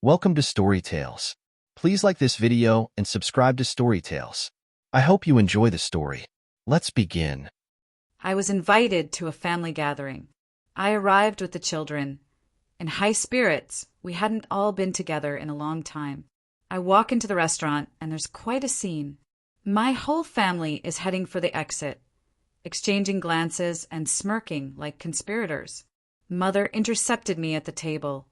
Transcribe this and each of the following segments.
Welcome to Story Tales. Please like this video and subscribe to Story Tales. I hope you enjoy the story. Let's begin. I was invited to a family gathering. I arrived with the children. In high spirits, we hadn't all been together in a long time. I walk into the restaurant and there's quite a scene. My whole family is heading for the exit, exchanging glances and smirking like conspirators. Mother intercepted me at the table,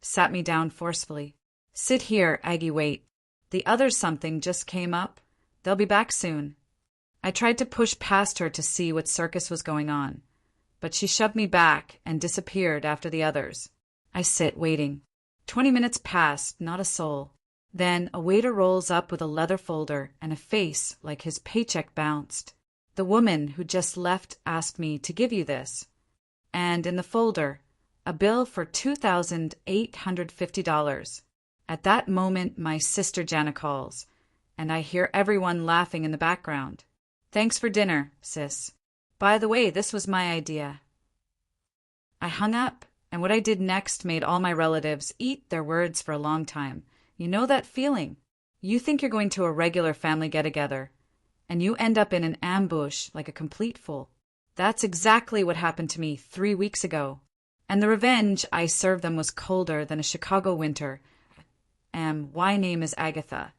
sat me down forcefully. "Sit here, Aggie, wait. The other something just came up. They'll be back soon." I tried to push past her to see what circus was going on, but she shoved me back and disappeared after the others. I sit waiting. 20 minutes pass, not a soul. Then a waiter rolls up with a leather folder and a face like his paycheck bounced. "The woman who just left asked me to give you this." And in the folder, a bill for $2,850. At that moment, my sister Jana calls, and I hear everyone laughing in the background. "Thanks for dinner, sis. By the way, this was my idea." I hung up, and what I did next made all my relatives eat their words for a long time. You know that feeling? You think you're going to a regular family get-together, and you end up in an ambush like a complete fool. That's exactly what happened to me 3 weeks ago. And the revenge I served them was colder than a Chicago winter. My name is Agatha,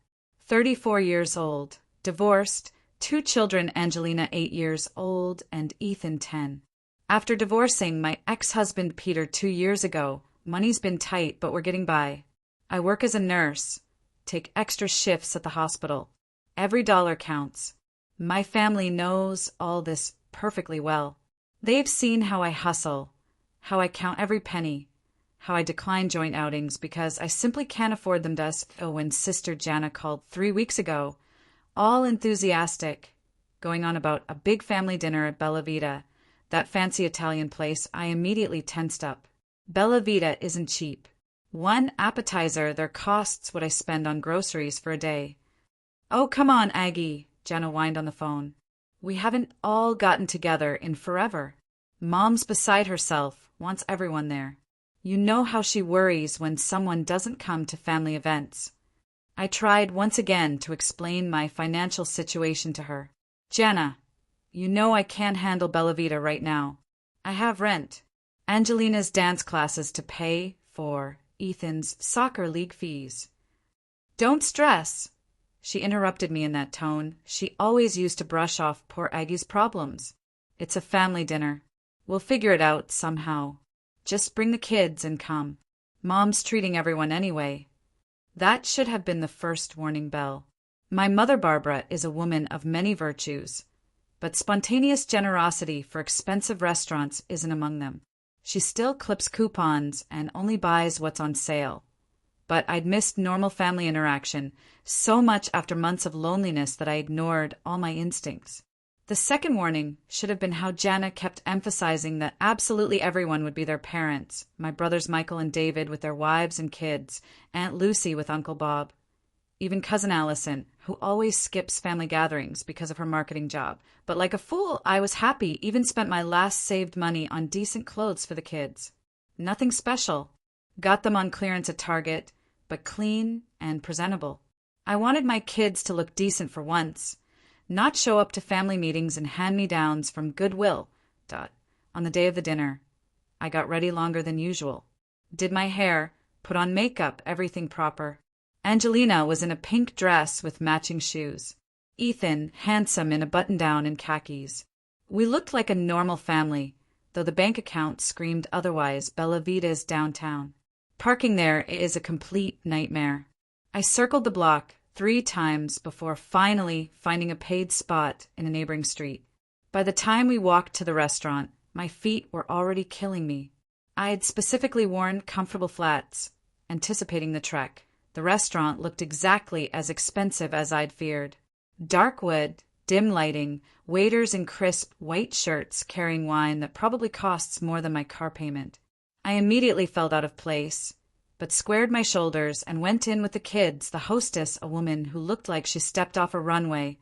34 years old, divorced, 2 children, Angelina 8 years old and Ethan 10. After divorcing my ex-husband Peter 2 years ago, money's been tight, but we're getting by. I work as a nurse, take extra shifts at the hospital. Every dollar counts. My family knows all this perfectly well. They've seen how I hustle, how I count every penny, how I decline joint outings because I simply can't afford them. When Sister Jana called 3 weeks ago, all enthusiastic, going on about a big family dinner at Bella Vita, that fancy Italian place, I immediately tensed up. Bella Vita isn't cheap. One appetizer there costs what I spend on groceries for a day. "Oh, come on, Aggie," Jana whined on the phone. "We haven't all gotten together in forever. Mom's beside herself, wants everyone there. You know how she worries when someone doesn't come to family events." I tried once again to explain my financial situation to her. "Jana, you know I can't handle Bella Vita right now. I have rent, Angelina's dance classes to pay for, Ethan's soccer league fees." "Don't stress," she interrupted me in that tone she always used to brush off poor Aggie's problems. "It's a family dinner. We'll figure it out somehow. Just bring the kids and come. Mom's treating everyone anyway." That should have been the first warning bell. My mother Barbara is a woman of many virtues, but spontaneous generosity for expensive restaurants isn't among them. She still clips coupons and only buys what's on sale. But I'd missed normal family interaction so much after months of loneliness that I ignored all my instincts. The second warning should have been how Jana kept emphasizing that absolutely everyone would be their parents, my brothers Michael and David with their wives and kids, Aunt Lucy with Uncle Bob, even Cousin Allison, who always skips family gatherings because of her marketing job. But like a fool, I was happy, even spent my last saved money on decent clothes for the kids. Nothing special. Got them on clearance at Target, but clean and presentable. I wanted my kids to look decent for once, not show up to family meetings and hand-me-downs from Goodwill. On the day of the dinner, I got ready longer than usual. Did my hair, put on makeup, everything proper. Angelina was in a pink dress with matching shoes. Ethan, handsome in a button-down and khakis. We looked like a normal family, though the bank account screamed otherwise. Bella Vita is downtown. Parking there is a complete nightmare. I circled the block 3 times before finally finding a paid spot in a neighboring street. By the time we walked to the restaurant, my feet were already killing me. I had specifically worn comfortable flats, anticipating the trek. The restaurant looked exactly as expensive as I'd feared. Dark wood, dim lighting, waiters in crisp white shirts carrying wine that probably costs more than my car payment. I immediately felt out of place, but squared my shoulders and went in with the kids. The hostess, a woman who looked like she stepped off a runway,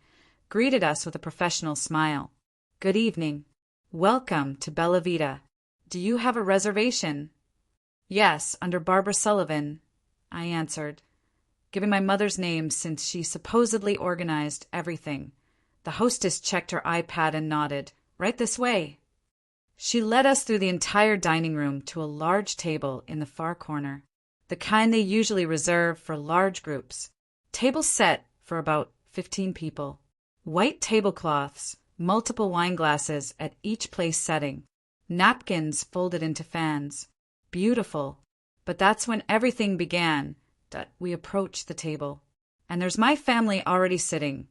greeted us with a professional smile. "Good evening. Welcome to Bella Vita. Do you have a reservation?" "Yes, under Barbara Sullivan." I answered, giving my mother's name since she supposedly organized everything. The hostess checked her iPad and nodded. Right this way. She led us through the entire dining room to a large table in the far corner, the kind they usually reserve for large groups. Table set for about 15 people. White tablecloths, multiple wine glasses at each place setting, napkins folded into fans. Beautiful. But that's when everything began. That we approached the table. And there's my family already sitting,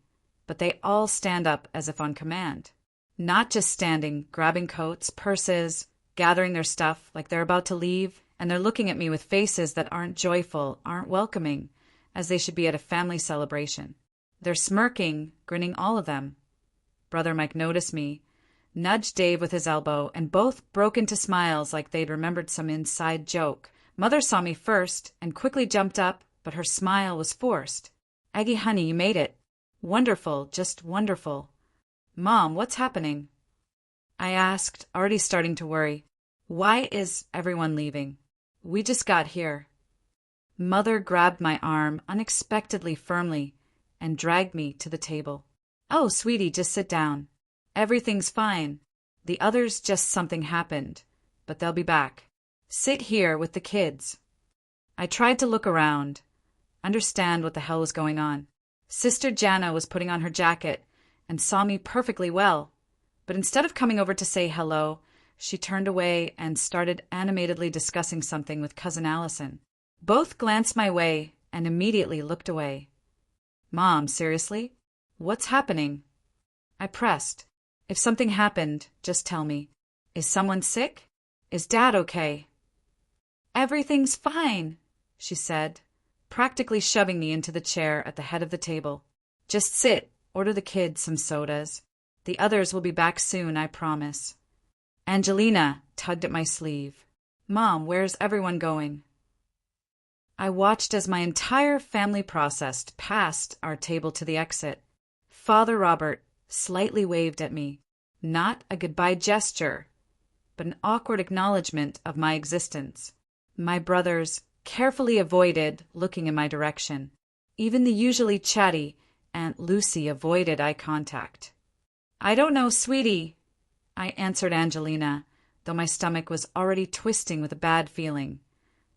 but they all stand up as if on command. Not just standing, grabbing coats, purses, gathering their stuff like they're about to leave, and they're looking at me with faces that aren't joyful, aren't welcoming, as they should be at a family celebration. They're smirking, grinning, all of them. Brother Mike noticed me, nudged Dave with his elbow, and both broke into smiles like they'd remembered some inside joke. Mother saw me first and quickly jumped up, but her smile was forced. Aggie, honey, you made it. Wonderful, just wonderful. Mom, what's happening? I asked, already starting to worry. Why is everyone leaving? We just got here. Mother grabbed my arm unexpectedly firmly and dragged me to the table. Oh, sweetie, just sit down. Everything's fine. The others just something happened, but they'll be back. Sit here with the kids. I tried to look around, understand what the hell was going on. Sister Jana was putting on her jacket and saw me perfectly well, but instead of coming over to say hello, she turned away and started animatedly discussing something with Cousin Allison. Both glanced my way and immediately looked away. Mom, seriously? What's happening? I pressed. If something happened, just tell me. Is someone sick? Is Dad okay? Everything's fine, she said, practically shoving me into the chair at the head of the table. Just sit, order the kids some sodas. The others will be back soon, I promise. Angelina tugged at my sleeve. Mom, where's everyone going? I watched as my entire family processed past our table to the exit. Father Robert slightly waved at me, not a goodbye gesture, but an awkward acknowledgement of my existence. My brothers carefully avoided looking in my direction. Even the usually chatty Aunt Lucy avoided eye contact. I don't know, sweetie, I answered Angelina, though my stomach was already twisting with a bad feeling.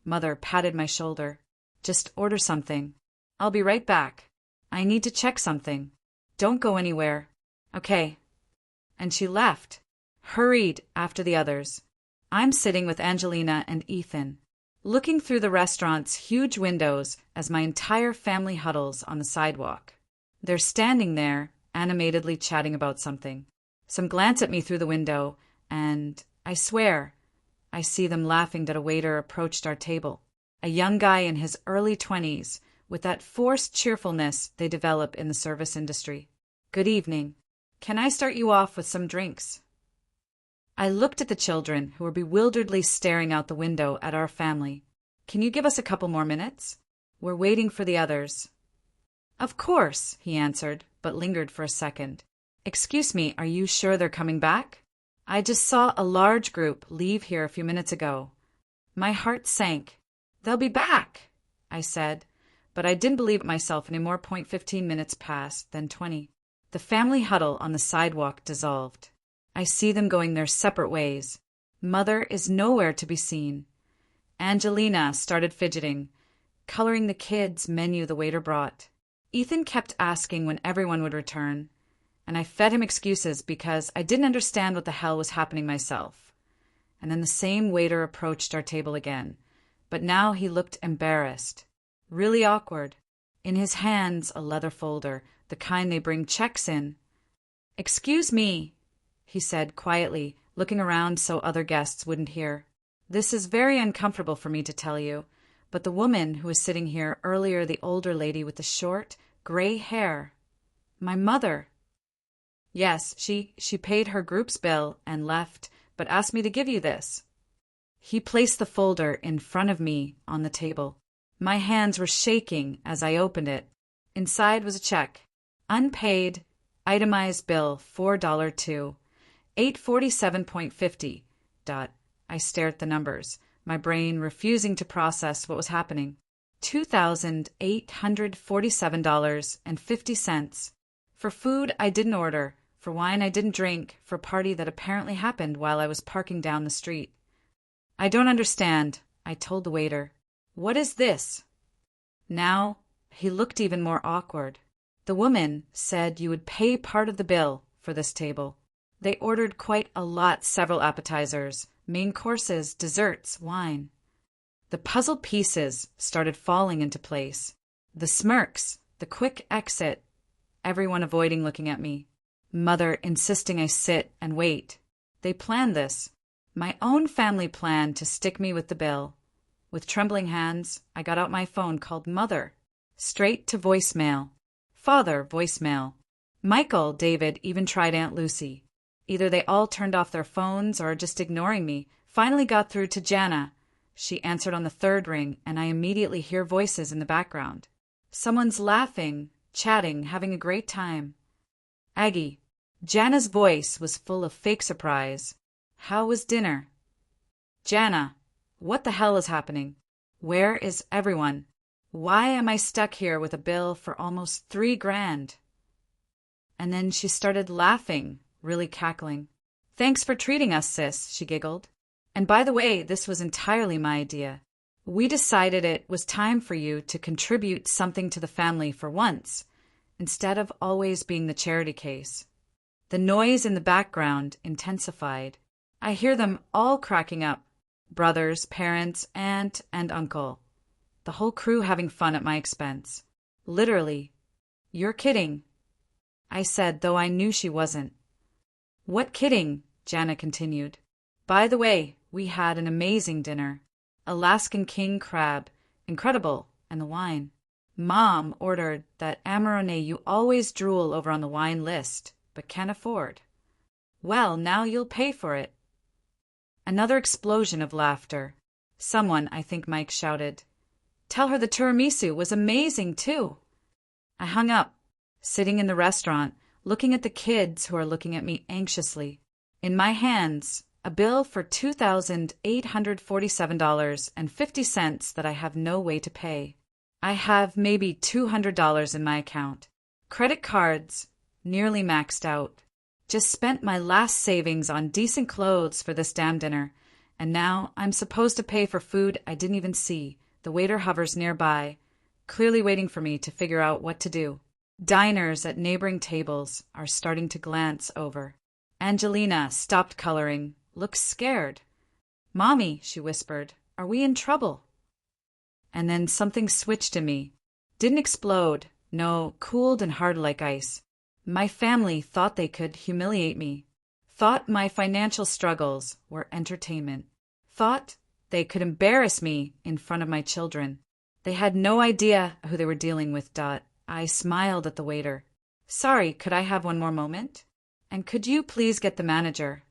Mother patted my shoulder. Just order something. I'll be right back. I need to check something. Don't go anywhere. Okay. And she left, hurried after the others. I'm sitting with Angelina and Ethan, looking through the restaurant's huge windows as my entire family huddles on the sidewalk. They're standing there, animatedly chatting about something. Some glance at me through the window, and, I swear, I see them laughing that a waiter approached our table. A young guy in his early 20s, with that forced cheerfulness they develop in the service industry. Good evening. Can I start you off with some drinks? I looked at the children, who were bewilderedly staring out the window at our family. Can you give us a couple more minutes? We're waiting for the others. Of course, he answered, but lingered for a second. Excuse me, are you sure they're coming back? I just saw a large group leave here a few minutes ago. My heart sank. They'll be back, I said, but I didn't believe it myself any more. 15 minutes passed, then 20. The family huddle on the sidewalk dissolved. I see them going their separate ways. Mother is nowhere to be seen. Angelina started fidgeting, coloring the kids' menu the waiter brought. Ethan kept asking when everyone would return, and I fed him excuses because I didn't understand what the hell was happening myself. And then the same waiter approached our table again, but now he looked embarrassed, really awkward. In his hands a leather folder, the kind they bring checks in. Excuse me, he said quietly, looking around so other guests wouldn't hear. This is very uncomfortable for me to tell you, but the woman who was sitting here earlier, the older lady with the short, gray hair, my mother. Yes, she paid her group's bill and left, but asked me to give you this. He placed the folder in front of me on the table. My hands were shaking as I opened it. Inside was a check. Unpaid, itemized bill, $4 $847.50. I stared at the numbers, my brain refusing to process what was happening. $2,847.50. For food I didn't order, for wine I didn't drink, for a party that apparently happened while I was parking down the street. I don't understand, I told the waiter. What is this? Now, he looked even more awkward. The woman said you would pay part of the bill for this table. They ordered quite a lot, several appetizers, main courses, desserts, wine. The puzzle pieces started falling into place. The smirks, the quick exit, everyone avoiding looking at me. Mother insisting I sit and wait. They planned this. My own family planned to stick me with the bill. With trembling hands, I got out my phone, called Mother. Straight to voicemail. Father, voicemail. Michael, David even tried Aunt Lucy. Either they all turned off their phones or just ignoring me. Finally got through to Jana. She answered on the third ring, and I immediately hear voices in the background. Someone's laughing, chatting, having a great time. Aggie. Jana's voice was full of fake surprise. How was dinner? Jana. What the hell is happening? Where is everyone? Why am I stuck here with a bill for almost $3,000? And then she started laughing, really cackling. Thanks for treating us, sis, she giggled. And by the way, this was entirely my idea. We decided it was time for you to contribute something to the family for once, instead of always being the charity case. The noise in the background intensified. I hear them all cracking up. Brothers, parents, aunt, and uncle. The whole crew having fun at my expense. Literally. You're kidding, I said, though I knew she wasn't. What kidding? Jana continued. By the way, we had an amazing dinner. Alaskan king crab, incredible, and the wine. Mom ordered that Amarone you always drool over on the wine list, but can't afford. Well, now you'll pay for it. Another explosion of laughter. Someone, I think Mike, shouted, Tell her the tiramisu was amazing, too. I hung up, sitting in the restaurant, looking at the kids who are looking at me anxiously. In my hands, a bill for $2,847.50 that I have no way to pay. I have maybe $200 in my account. Credit cards, nearly maxed out. Just spent my last savings on decent clothes for this damn dinner, and now I'm supposed to pay for food I didn't even see. The waiter hovers nearby, clearly waiting for me to figure out what to do. Diners at neighboring tables are starting to glance over. Angelina stopped coloring, looks scared. Mommy, she whispered, are we in trouble? And then something switched in me. Didn't explode, no, cooled and hard like ice. My family thought they could humiliate me. Thought my financial struggles were entertainment. Thought they could embarrass me in front of my children. They had no idea who they were dealing with. I smiled at the waiter. Sorry, could I have one more moment? And could you please get the manager?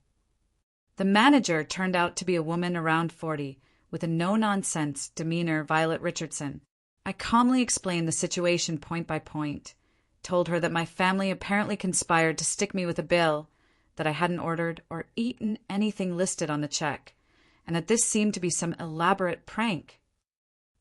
The manager turned out to be a woman around 40, with a no-nonsense demeanor, Violet Richardson. I calmly explained the situation point by point, told her that my family apparently conspired to stick me with a bill, that I hadn't ordered or eaten anything listed on the check, and that this seemed to be some elaborate prank.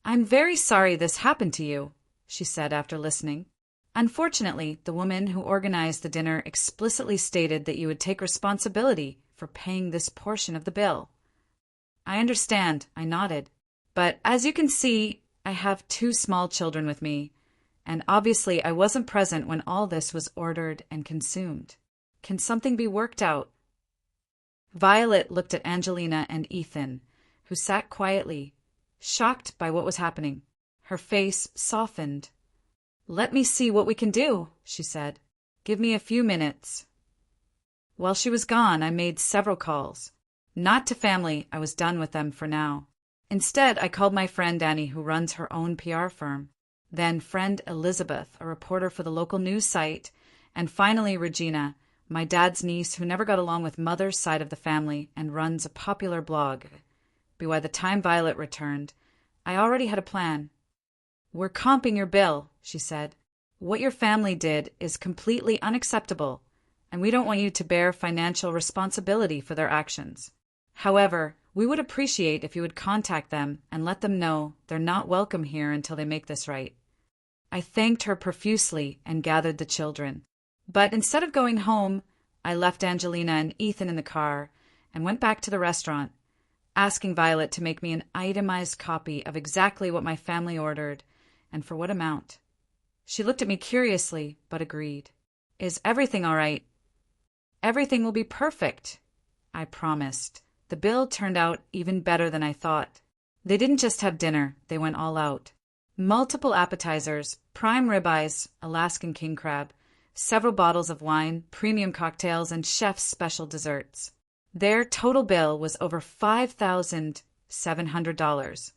I'm very sorry this happened to you, she said after listening. Unfortunately, the woman who organized the dinner explicitly stated that you would take responsibility for paying this portion of the bill. I understand, I nodded. But as you can see, I have 2 small children with me, and obviously I wasn't present when all this was ordered and consumed. Can something be worked out? Violet looked at Angelina and Ethan, who sat quietly, shocked by what was happening. Her face softened. Let me see what we can do, she said. Give me a few minutes. While she was gone, I made several calls. Not to family, I was done with them for now. Instead, I called my friend Annie, who runs her own PR firm, then friend Elizabeth, a reporter for the local news site, and finally Regina, my dad's niece who never got along with Mother's side of the family and runs a popular blog. But by the time Violet returned, I already had a plan. We're comping your bill, she said. What your family did is completely unacceptable, and we don't want you to bear financial responsibility for their actions. However, We would appreciate if you would contact them and let them know they're not welcome here until they make this right. I thanked her profusely and gathered the children. But instead of going home, I left Angelina and Ethan in the car and went back to the restaurant, asking Violet to make me an itemized copy of exactly what my family ordered and for what amount. She looked at me curiously, but agreed. Is everything all right? Everything will be perfect, I promised. The bill turned out even better than I thought. They didn't just have dinner, they went all out. Multiple appetizers, prime ribeyes, Alaskan king crab, several bottles of wine, premium cocktails, and chef's special desserts. Their total bill was over $5,700,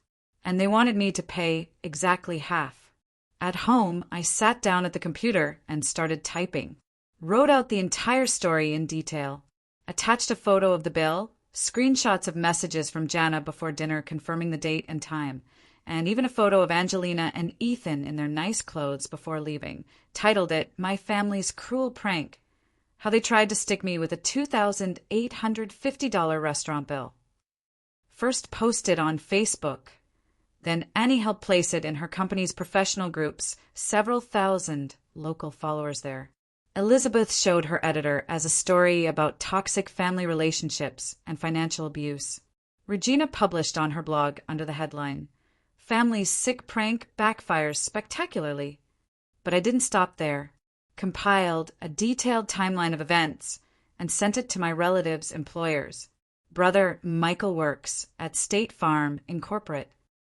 and they wanted me to pay exactly half. At home, I sat down at the computer and started typing. Wrote out the entire story in detail. Attached a photo of the bill, screenshots of messages from Jana before dinner confirming the date and time, and even a photo of Angelina and Ethan in their nice clothes before leaving. Titled it, My Family's Cruel Prank. How they tried to stick me with a $2,850 restaurant bill. First posted on Facebook. Then Annie helped place it in her company's professional groups, several thousand local followers there. Elizabeth showed her editor as a story about toxic family relationships and financial abuse. Regina published on her blog under the headline, Family's Sick Prank Backfires Spectacularly. But I didn't stop there. Compiled a detailed timeline of events and sent it to my relatives' employers. Brother Michael works at State Farm Incorporate.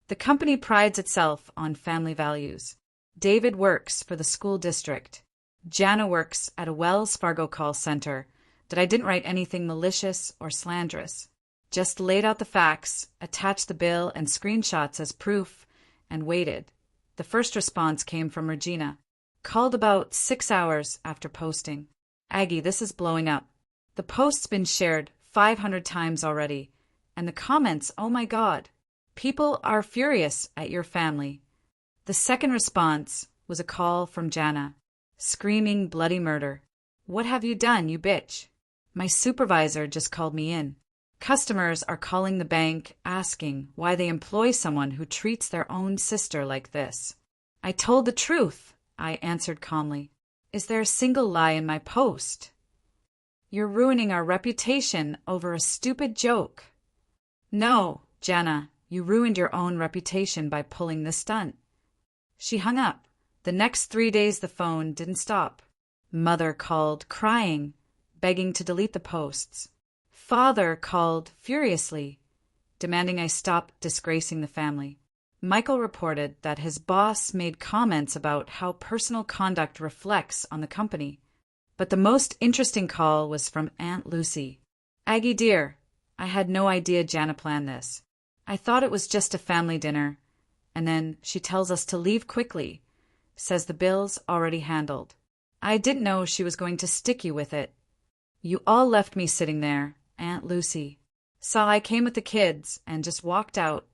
The company prides itself on family values. David works for the school district. Jana works at a Wells Fargo call center. That I didn't write anything malicious or slanderous. Just laid out the facts, attached the bill and screenshots as proof, and waited. The first response came from Regina. Called about 6 hours after posting. Aggie, this is blowing up. The post's been shared 500 times already. And the comments, oh my God. People are furious at your family. The second response was a call from Jana, screaming bloody murder. What have you done, you bitch? My supervisor just called me in. Customers are calling the bank asking why they employ someone who treats their own sister like this. I told the truth, I answered calmly. Is there a single lie in my post? You're ruining our reputation over a stupid joke. No, Jana. You ruined your own reputation by pulling this stunt. She hung up. The next 3 days the phone didn't stop. Mother called, crying, begging to delete the posts. Father called furiously, demanding I stop disgracing the family. Michael reported that his boss made comments about how personal conduct reflects on the company. But the most interesting call was from Aunt Lucy. Aggie dear, I had no idea Jana planned this. I thought it was just a family dinner, and then she tells us to leave quickly, says the bill's already handled. I didn't know she was going to stick you with it. You all left me sitting there, Aunt Lucy. Saw I came with the kids and just walked out.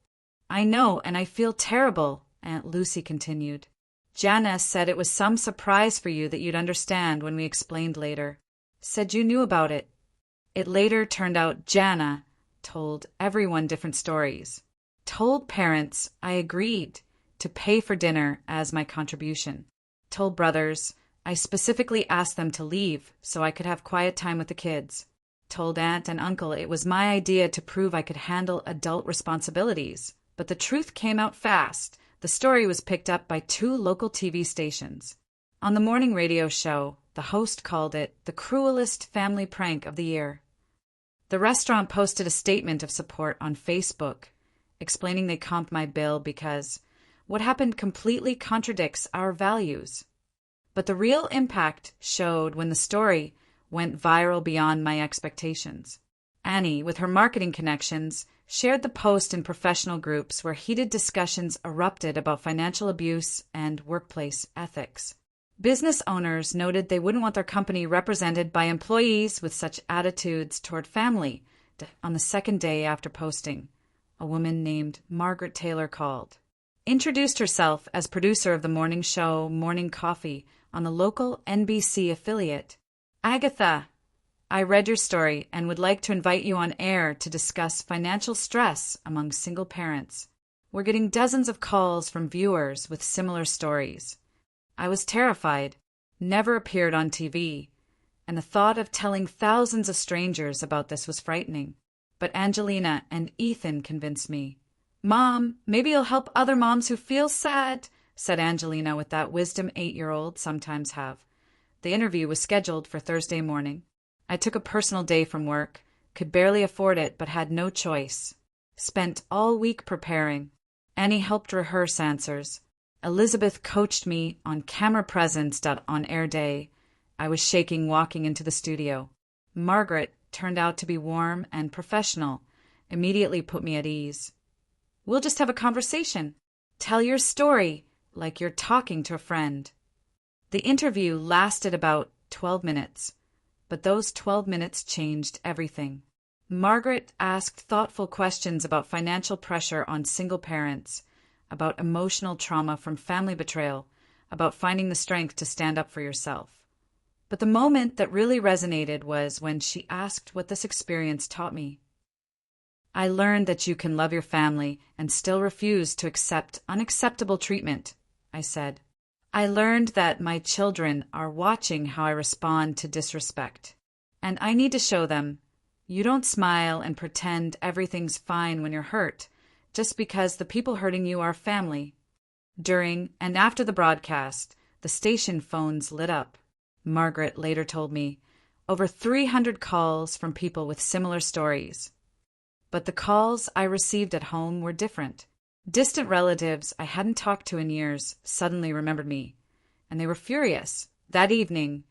I know, and I feel terrible, Aunt Lucy continued. Jana said it was some surprise for you that you'd understand when we explained later. Said you knew about it. It later turned out Jana told everyone different stories. Told parents I agreed to pay for dinner as my contribution. Told brothers I specifically asked them to leave so I could have quiet time with the kids. Told aunt and uncle it was my idea to prove I could handle adult responsibilities. But the truth came out fast. The story was picked up by 2 local TV stations. On the morning radio show, the host called it the cruelest family prank of the year. The restaurant posted a statement of support on Facebook, explaining they comped my bill because what happened completely contradicts our values. But the real impact showed when the story went viral beyond my expectations. Annie, with her marketing connections, shared the post in professional groups where heated discussions erupted about financial abuse and workplace ethics. Business owners noted they wouldn't want their company represented by employees with such attitudes toward family. On the second day after posting, a woman named Margaret Taylor called. Introduced herself as producer of the morning show Morning Coffee on the local NBC affiliate. Agatha, I read your story and would like to invite you on air to discuss financial stress among single parents. We're getting dozens of calls from viewers with similar stories. I was terrified, never appeared on TV, and the thought of telling thousands of strangers about this was frightening. But Angelina and Ethan convinced me. "Mom, maybe you'll help other moms who feel sad," said Angelina with that wisdom 8-year-olds sometimes have. The interview was scheduled for Thursday morning. I took a personal day from work, could barely afford it but had no choice. Spent all week preparing. Annie helped rehearse answers. Elizabeth coached me on camera presence on air day. I was shaking walking into the studio. Margaret turned out to be warm and professional, immediately put me at ease. "We'll just have a conversation. Tell your story like you're talking to a friend." The interview lasted about 12 minutes, but those 12 minutes changed everything. Margaret asked thoughtful questions about financial pressure on single parents, about emotional trauma from family betrayal, about finding the strength to stand up for yourself. But the moment that really resonated was when she asked what this experience taught me. "I learned that you can love your family and still refuse to accept unacceptable treatment," I said. "I learned that my children are watching how I respond to disrespect, and I need to show them you don't smile and pretend everything's fine when you're hurt just because the people hurting you are family." During and after the broadcast, the station phones lit up. Margaret later told me, over 300 calls from people with similar stories. But the calls I received at home were different. Distant relatives I hadn't talked to in years suddenly remembered me, and they were furious. That evening,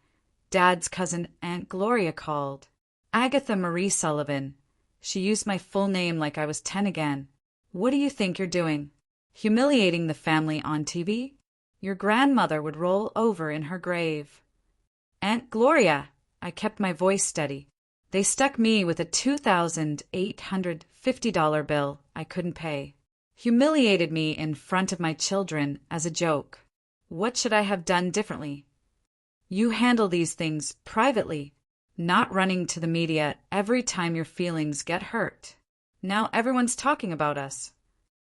Dad's cousin Aunt Gloria called. Agatha Marie Sullivan. She used my full name like I was 10 again. "What do you think you're doing? Humiliating the family on TV? Your grandmother would roll over in her grave." "Aunt Gloria," I kept my voice steady. They stuck me with a $2,850 bill I couldn't pay. Humiliated me in front of my children as a joke. What should I have done differently? "You handle these things privately, not running to the media every time your feelings get hurt. Now everyone's talking about us."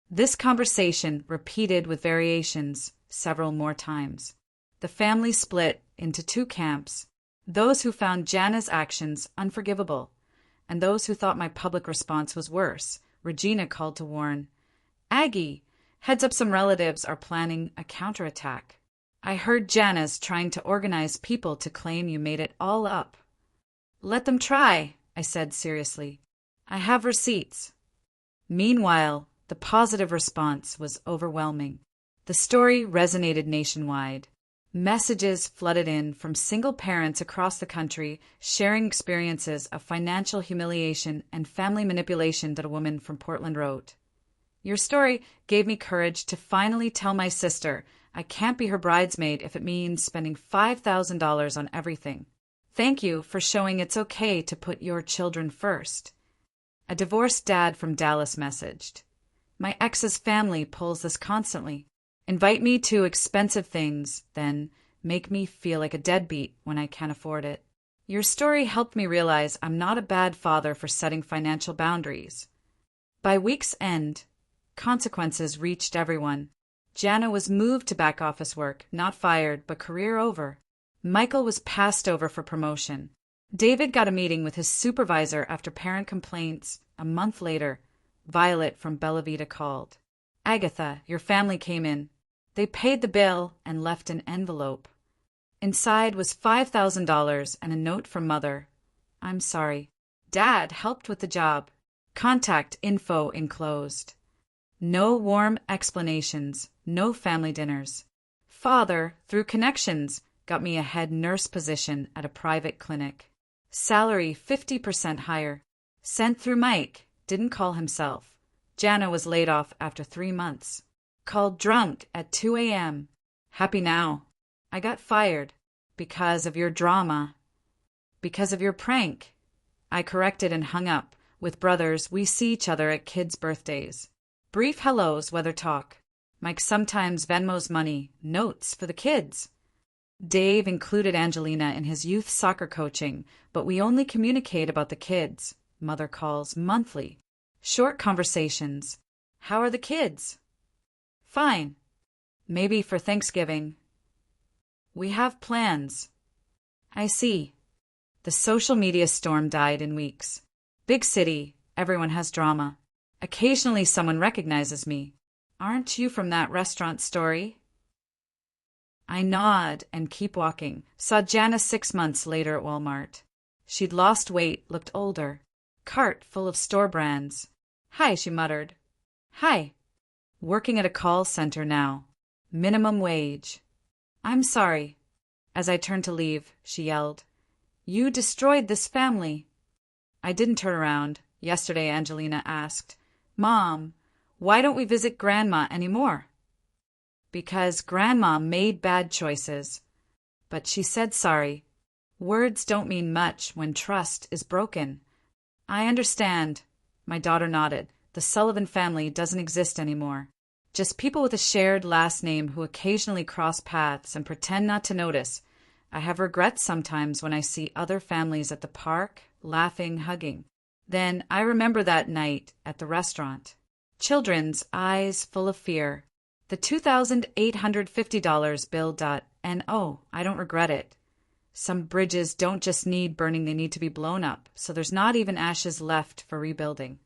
This conversation repeated with variations several more times. The family split into two camps, those who found Jana's actions unforgivable, and those who thought my public response was worse. Regina called to warn, "Aggie, heads up, some relatives are planning a counterattack. I heard Jana's trying to organize people to claim you made it all up." "Let them try," I said seriously. "I have receipts." Meanwhile, the positive response was overwhelming. The story resonated nationwide. Messages flooded in from single parents across the country sharing experiences of financial humiliation and family manipulation that a woman from Portland wrote. "Your story gave me courage to finally tell my sister I can't be her bridesmaid if it means spending $5,000 on everything. Thank you for showing it's okay to put your children first." A divorced dad from Dallas messaged, "My ex's family pulls this constantly. Invite me to expensive things, then make me feel like a deadbeat when I can't afford it. Your story helped me realize I'm not a bad father for setting financial boundaries." By week's end, consequences reached everyone. Jana was moved to back office work, not fired, but career over. Michael was passed over for promotion. David got a meeting with his supervisor after parent complaints. A month later, Violet from Bella Vita called. "Agatha, your family came in. They paid the bill and left an envelope. Inside was $5,000 and a note from Mother. 'I'm sorry. Dad helped with the job. Contact info enclosed.' No warm explanations, no family dinners. Father, through connections, got me a head nurse position at a private clinic. Salary 50% higher. Sent through Mike, didn't call himself. Jana was laid off after 3 months. Called drunk at 2 a.m. Happy now. I got fired. Because of your drama. Because of your prank. I corrected and hung up. With brothers, we see each other at kids' birthdays. Brief hellos, weather talk. Mike sometimes Venmos money, notes for the kids. Dave included Angelina in his youth soccer coaching, but we only communicate about the kids. Mother calls monthly. Short conversations. How are the kids? Fine. Maybe for Thanksgiving. We have plans. I see. The social media storm died in weeks. Big city, everyone has drama. Occasionally someone recognizes me. Aren't you from that restaurant story? I nod and keep walking. Saw Janice 6 months later at Walmart. She'd lost weight, looked older. Cart full of store brands. Hi, she muttered. Hi. Working at a call center now. Minimum wage. I'm sorry. As I turned to leave, she yelled. You destroyed this family. I didn't turn around. Yesterday, Angelina asked, Mom, why don't we visit Grandma anymore? Because Grandma made bad choices. But she said sorry. Words don't mean much when trust is broken. I understand. My daughter nodded. The Sullivan family doesn't exist anymore. Just people with a shared last name who occasionally cross paths and pretend not to notice. I have regrets sometimes when I see other families at the park, laughing, hugging. Then I remember that night at the restaurant. Children's eyes full of fear. The $2,850 bill. And oh, I don't regret it. Some bridges don't just need burning, they need to be blown up, so there's not even ashes left for rebuilding.